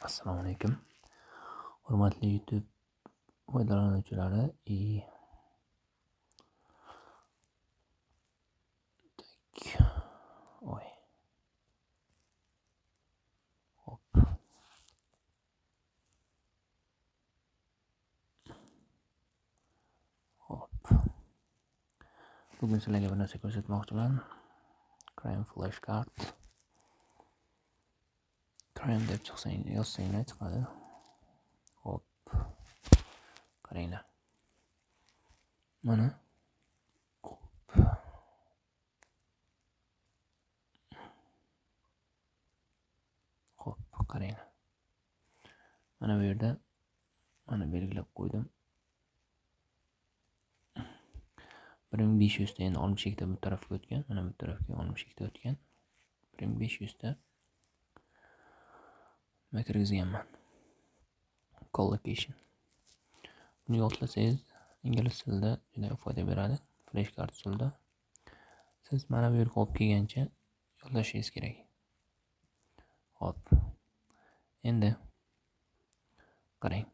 Assalomu alaykum. Hurmatli YouTube foydalanuvchilari. Oy. Hop. Bugun sizlarga bir narsa ko'rsatmoqchiman. Crime flashcard. Crime deb yozsanglar chiqadi. Hop. Qaranglar. Mana. Hop, qaranglar. Mana bu yerda mana belgilab qo'ydim. 1500 ta endi 62 ta bu tarafga o'tgan, mana bu tarafga 62 ta o'tgan. 1500 ta nima kirgizganman. Collocation. Buni yodlasangiz ingliz tilida juda foyda beradi. Flashcard usulida. Siz mana bu yerga olib kelgancha yodlashingiz kerak. Hop. Endi qarang.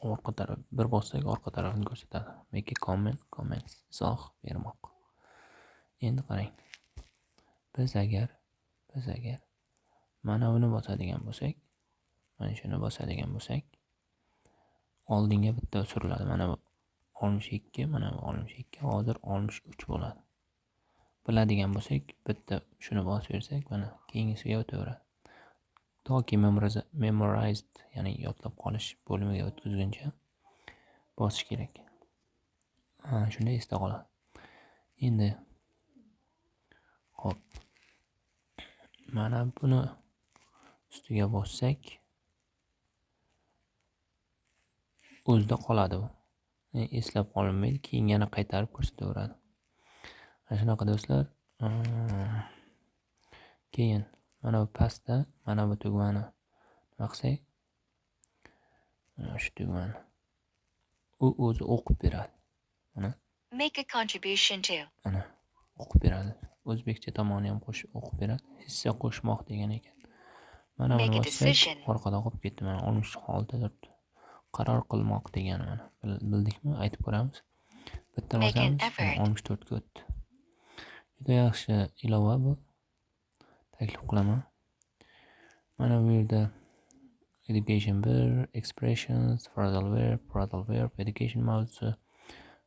Orqa taraf bir bossak orqa tarafni ko'rsatadi. Make a comments izoh bermoq. Endi qarang. Biz agar mana buni bosadigan bo'lsak, mana shuni bosadigan bo'lsak, oldinga bitta suriladi. Mana bu 62, mana bu 62, hozir 63 bo'ladi. Biladigan bo'lsak, bitta shuni bosib bersak, mana keyingisiga o'taveradi. Toki memorized, ya'ni yodlab qolish bo'limiga o'tkazguncha bosish kerak. Shunday esda qoladi. Endi hop. Mana buni ustiga bossak, o'zida qoladi bu. Eslab qolinmaydi, keyin yana qaytarib ko'rsataveradi. Mana shunaqa do'stlar. Keyin mana bu pastda mana bu tugmani maqsak, mana shu tugmani u o'zi o'qib beradi. Mana Make a contribution to. Ana o'qib beradi. O'zbekcha tomoni ham qo'shib o'qib beradi. Hissa qo'shmoq degan ekan. Mana buni bossak, orqada qolib ketdi. Mana 66 turibdi. Qaror qilmoq degani mana. Bildikmi? Aytib ko'ramiz. Bitta bosamiz, 64 ga o'tdi. Juda yaxshi ilova bu. Taklif qilaman. Mana bu yerda education verb, expressions, phrasal verb, education mavzusi,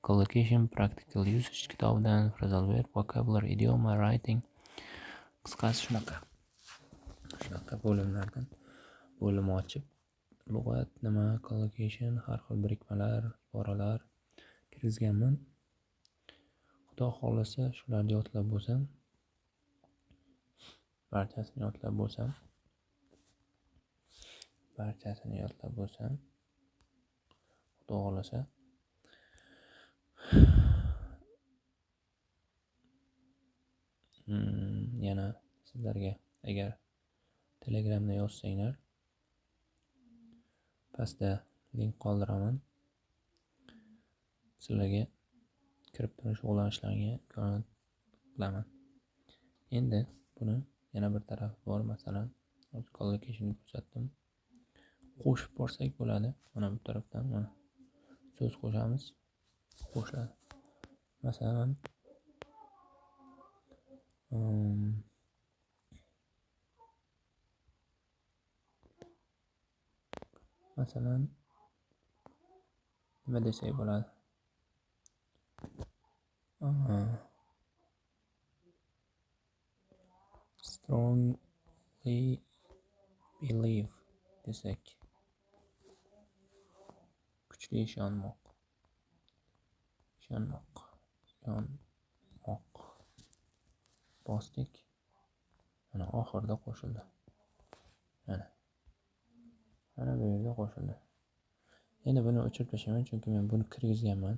collocation, practical usage kitobidan, phrasal verb, vocabulary, idioma, writing. Qisqasi shunaqa bo'limlardan bo'lim ochib, lug'at nima, collocation, har xil birikmalar, iboralar kirgizganman. Xudo xohlasa shularni yodlab bo'lsam, barchasini yodlab bo'lsam, Xudo xohlasa yana sizlarga agar Telegramda yozsanglar, pastda link qoldiraman. Sizlarga kirib turish, shug'ullanishlaringga imkon qilaman. Endi buni yana bir tarafi bor, masalan, collocation ko'rsatdim. Qo'shib borsak bo'ladi. Mana bu tarafdan mana so'z qo'shamiz, qo'shiladi. Masalan, nima desak bo'ladi? Strongly believe desak, kuchli ishonmoq. Bosdik. Mana oxirida qo'shildi. Mana bu yerda qo'shildi. Endi buni o'chirib tashlayman, chunki men buni kirgizganman.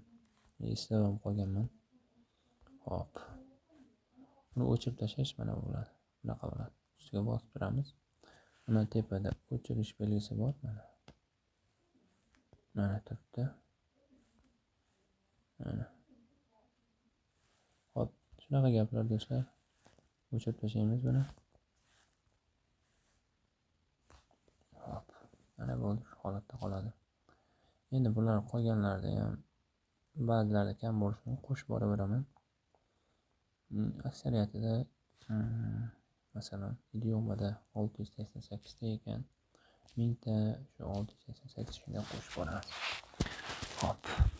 Eslab qolganman. Hop. Buni o'chirib tashlash mana bu bo'ladi. Bunaqa bo'ladi. Ustiga bosib turamiz. Mana tepada o'chirish belgisi bor mana. Mana turibdi. Mana. Hop, shunaqa gaplar do'stlar. O'chirib tashlaymiz buni. bo'ldi, shu holatda qoladi. Endi bular qolganlarida ham ba'zilarida kam bo'lishini qo'shib boraveraman. Aksariyatida masalan idiomada 688 ta ekan, 1000 ta shu 688 shunday qo'shib boramiz. Hop.